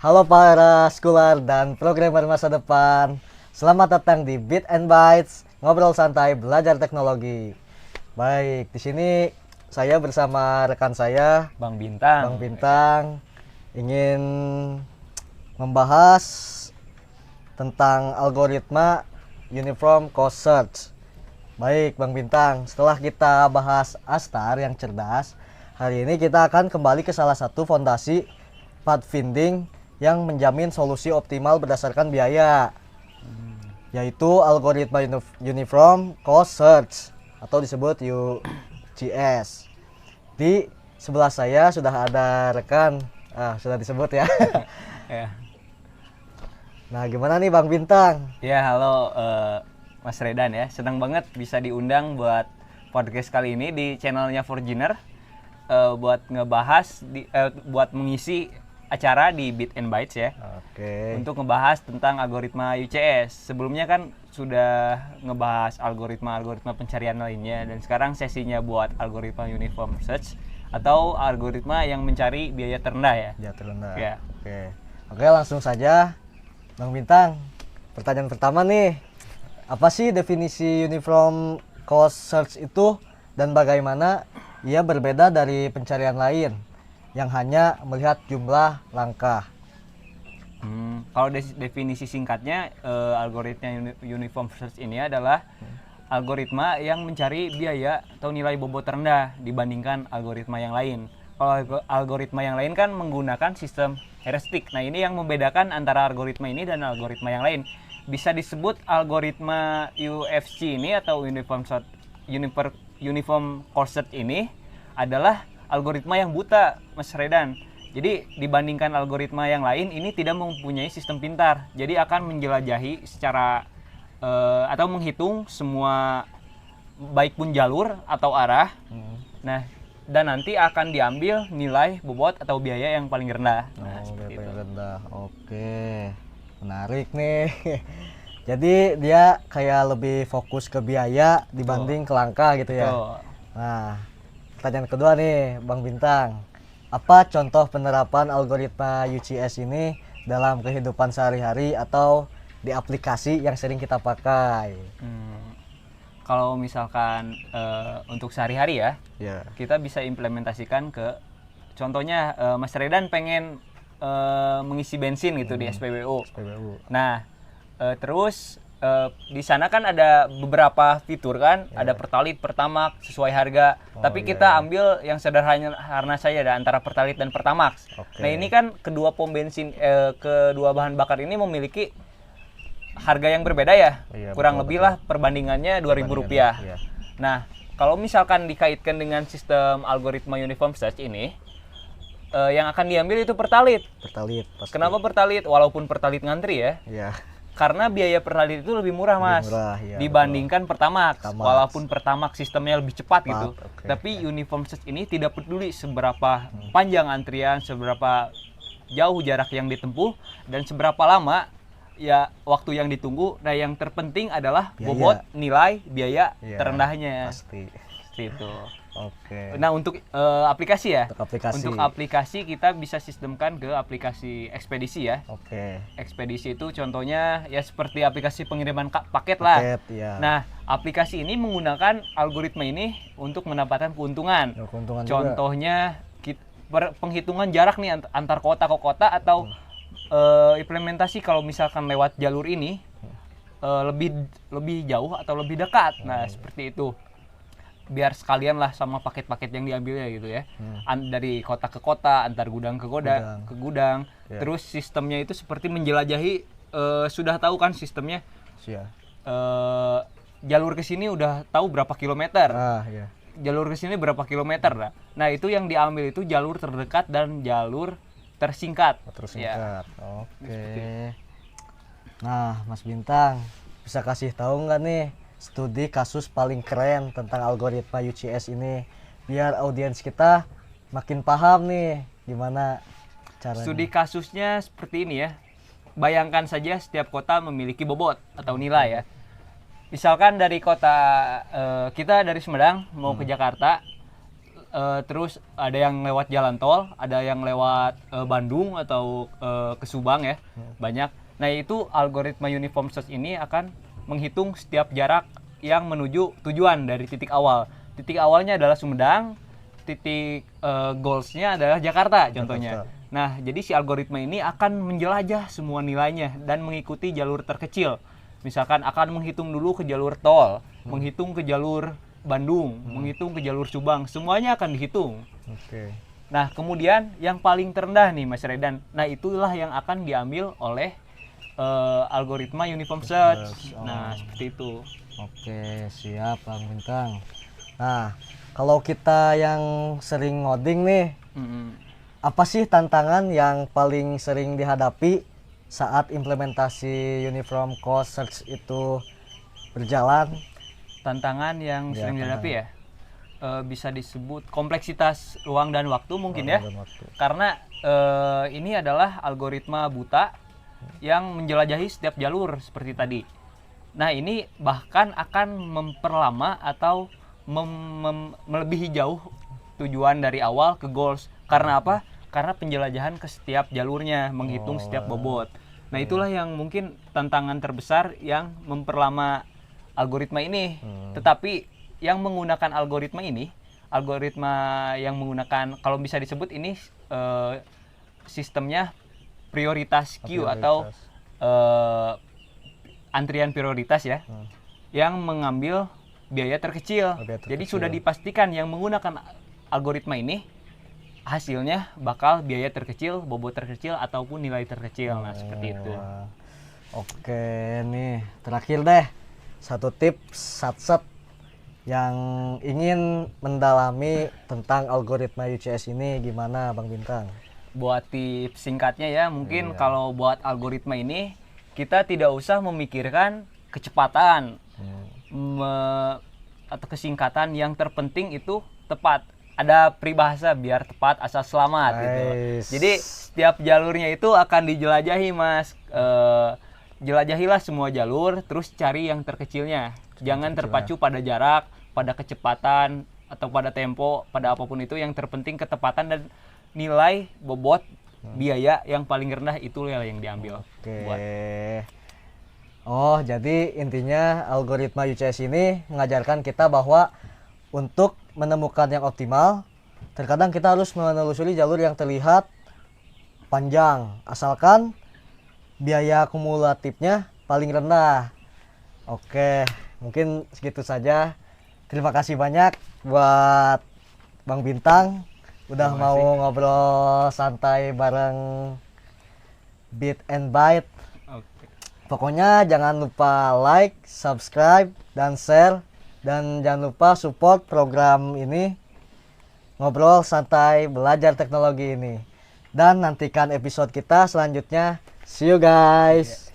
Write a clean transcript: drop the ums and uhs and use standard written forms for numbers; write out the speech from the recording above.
Halo para scholar dan programmer masa depan. Selamat datang di Bit and Bytes, ngobrol santai belajar teknologi. Baik, di sini saya bersama rekan saya Bang Bintang. Bang Bintang ingin membahas tentang algoritma Uniform Cost Search. Baik, Bang Bintang, setelah kita bahas Astar yang cerdas, hari ini kita akan kembali ke salah satu fondasi pathfinding yang menjamin solusi optimal berdasarkan biaya, yaitu algoritma Uniform Cost Search atau disebut UCS. Di sebelah saya sudah ada rekan, sudah disebut ya. Ya, Nah, gimana nih Bang Bintang? halo Mas Redan ya. Senang banget bisa diundang buat podcast kali ini di channelnya Forginer buat ngebahas, buat mengisi acara di Bit and Bytes ya. Oke. Untuk ngebahas tentang algoritma UCS. Sebelumnya kan sudah ngebahas algoritma pencarian lainnya, dan sekarang sesinya buat algoritma Uniform Search atau algoritma yang mencari biaya terendah ya. Ya, terendah. Ya. Oke, langsung saja Bang Bintang. Pertanyaan pertama nih. Apa sih definisi Uniform Cost Search itu dan bagaimana ia berbeda dari pencarian lain yang hanya melihat jumlah langkah? Kalau definisi singkatnya, algoritma Uniform Search ini adalah algoritma yang mencari biaya atau nilai bobot rendah dibandingkan algoritma yang lain. Kalau algoritma yang lain kan menggunakan sistem heuristik. Nah, ini yang membedakan antara algoritma ini dan algoritma yang lain. Bisa disebut algoritma UFC ini atau Uniform Cost Search ini adalah algoritma yang buta, Mas Redan. Jadi dibandingkan algoritma yang lain, ini tidak mempunyai sistem pintar. Jadi akan menjelajahi secara atau menghitung semua, baik pun jalur atau arah. Nah, dan nanti akan diambil nilai bobot atau biaya yang paling rendah. Nah, Biaya paling rendah. Oke. Menarik nih. Jadi dia kayak lebih fokus ke biaya dibanding ke langkah gitu ya. Betul. Nah, pertanyaan kedua nih, Bang Bintang. Apa contoh penerapan algoritma UCS ini dalam kehidupan sehari-hari atau di aplikasi yang sering kita pakai? Kalau misalkan untuk sehari-hari ya, Ya. kita bisa implementasikan ke, contohnya Mas Redan pengen mengisi bensin gitu di SPBU. PBU. Nah, terus di sana kan ada beberapa fitur kan, ada Pertalite, Pertamax sesuai harga. Tapi kita ambil yang sederhana saja, ada antara Pertalite dan Pertamax. Oke. Nah, ini kan kedua pom bensin, kedua bahan bakar ini memiliki harga yang berbeda ya. Iya, Kurang betul, lebih lah perbandingannya Rp2.000. Iya. Nah, kalau misalkan dikaitkan dengan sistem algoritma Uniform Search ini, yang akan diambil itu Pertalite. Pertalite pasti. Kenapa Pertalite? Walaupun Pertalite ngantri ya, Iya. karena biaya Pertalite itu lebih murah, Mas, murah, iya, dibandingkan Pertamax. Pertamax. Walaupun Pertamax sistemnya lebih cepat gitu. oke. Tapi Uniform Search ini tidak peduli seberapa panjang antrian, seberapa jauh jarak yang ditempuh, dan seberapa lama ya waktu yang ditunggu. Nah, yang terpenting adalah Biaya. bobot nilai biaya Iya, terendahnya. Pasti. Seperti itu. Oke. Nah, untuk aplikasi ya. Untuk aplikasi. Untuk aplikasi kita bisa sistemkan ke aplikasi ekspedisi ya. Oke. Ekspedisi itu contohnya ya seperti aplikasi pengiriman paket lah. Paket, ya. Nah, aplikasi ini menggunakan algoritma ini untuk mendapatkan keuntungan. Ya, keuntungan juga. Contohnya penghitungan jarak nih antar kota ke kota, atau implementasi kalau misalkan lewat jalur ini lebih jauh atau lebih dekat. Nah, seperti itu. Biar sekalian lah sama paket-paket yang diambilnya gitu ya. Dari kota ke kota, antar gudang ke gudang. Ya. Terus sistemnya itu seperti menjelajahi, sudah tahu kan sistemnya, Siap. jalur ke sini udah tahu berapa kilometer. Ya. Jalur ke sini berapa kilometer lah. Nah, itu yang diambil itu jalur terdekat dan jalur tersingkat. Terus Ya. singkat. Oke. Nah, Mas Bintang, bisa kasih tahu nggak nih studi kasus paling keren tentang algoritma UCS ini, biar audiens kita makin paham nih gimana caranya. Studi kasusnya seperti ini ya. Bayangkan saja setiap kota memiliki bobot atau nilai ya. Misalkan dari kota kita dari Sumedang mau ke Jakarta, terus ada yang lewat jalan tol, ada yang lewat Bandung atau ke Subang ya, banyak. Nah itu algoritma uniform search ini akan menghitung setiap jarak yang menuju tujuan dari titik awal. Titik awalnya adalah Sumedang, titik goalsnya adalah Jakarta contohnya. Nah jadi si algoritma ini akan menjelajah semua nilainya dan mengikuti jalur terkecil. Misalkan akan menghitung dulu ke jalur tol, menghitung ke jalur Bandung, menghitung ke jalur Subang, semuanya akan dihitung. Oke. Nah, kemudian yang paling terendah nih Mas Redan. Nah, itulah yang akan diambil oleh algoritma uniform search. Nah, seperti itu. Oke, siap Bang Bintang. Nah, kalau kita yang sering ngoding nih, apa sih tantangan yang paling sering dihadapi saat implementasi uniform code search itu berjalan? Tantangan yang Ya, sering dihadapi ya, bisa disebut kompleksitas ruang dan waktu mungkin ya. Karena ini adalah algoritma buta yang menjelajahi setiap jalur seperti tadi. Nah ini bahkan akan memperlama atau melebihi jauh tujuan dari awal ke goals. Karena apa? Karena penjelajahan ke setiap jalurnya, menghitung setiap bobot. Nah itulah yang mungkin tantangan terbesar yang memperlama algoritma ini. Tetapi yang menggunakan algoritma ini, algoritma yang menggunakan, kalau bisa disebut ini sistemnya prioritas queue atau antrian prioritas ya, yang mengambil biaya terkecil. Jadi sudah dipastikan yang menggunakan algoritma ini hasilnya bakal biaya terkecil, bobot terkecil ataupun nilai terkecil. Nah seperti itu. Oke, nih terakhir deh. Satu tips satset yang ingin mendalami tentang algoritma UCS ini gimana Bang Bintang? Buat tips singkatnya ya, mungkin kalau buat algoritma ini kita tidak usah memikirkan kecepatan atau kesingkatan, yang terpenting itu tepat. Ada peribahasa biar tepat asal selamat gitu. Jadi setiap jalurnya itu akan dijelajahi Mas. Jelajahilah semua jalur, terus cari yang terkecilnya. Jangan terpacu pada jarak, pada kecepatan, atau pada tempo, pada apapun itu. Yang terpenting ketepatan dan nilai bobot biaya yang paling rendah itu yang diambil. Oh, jadi intinya algoritma UCS ini mengajarkan kita bahwa untuk menemukan yang optimal, terkadang kita harus menelusuri jalur yang terlihat panjang, asalkan biaya kumulatifnya paling rendah. Oke, mungkin segitu saja. Terima kasih banyak buat Bang Bintang udah mau ngobrol santai bareng Bit and Byte. Pokoknya jangan lupa like, subscribe, dan share. Dan jangan lupa support program ini, ngobrol santai belajar teknologi ini. Dan nantikan episode kita selanjutnya. See you guys.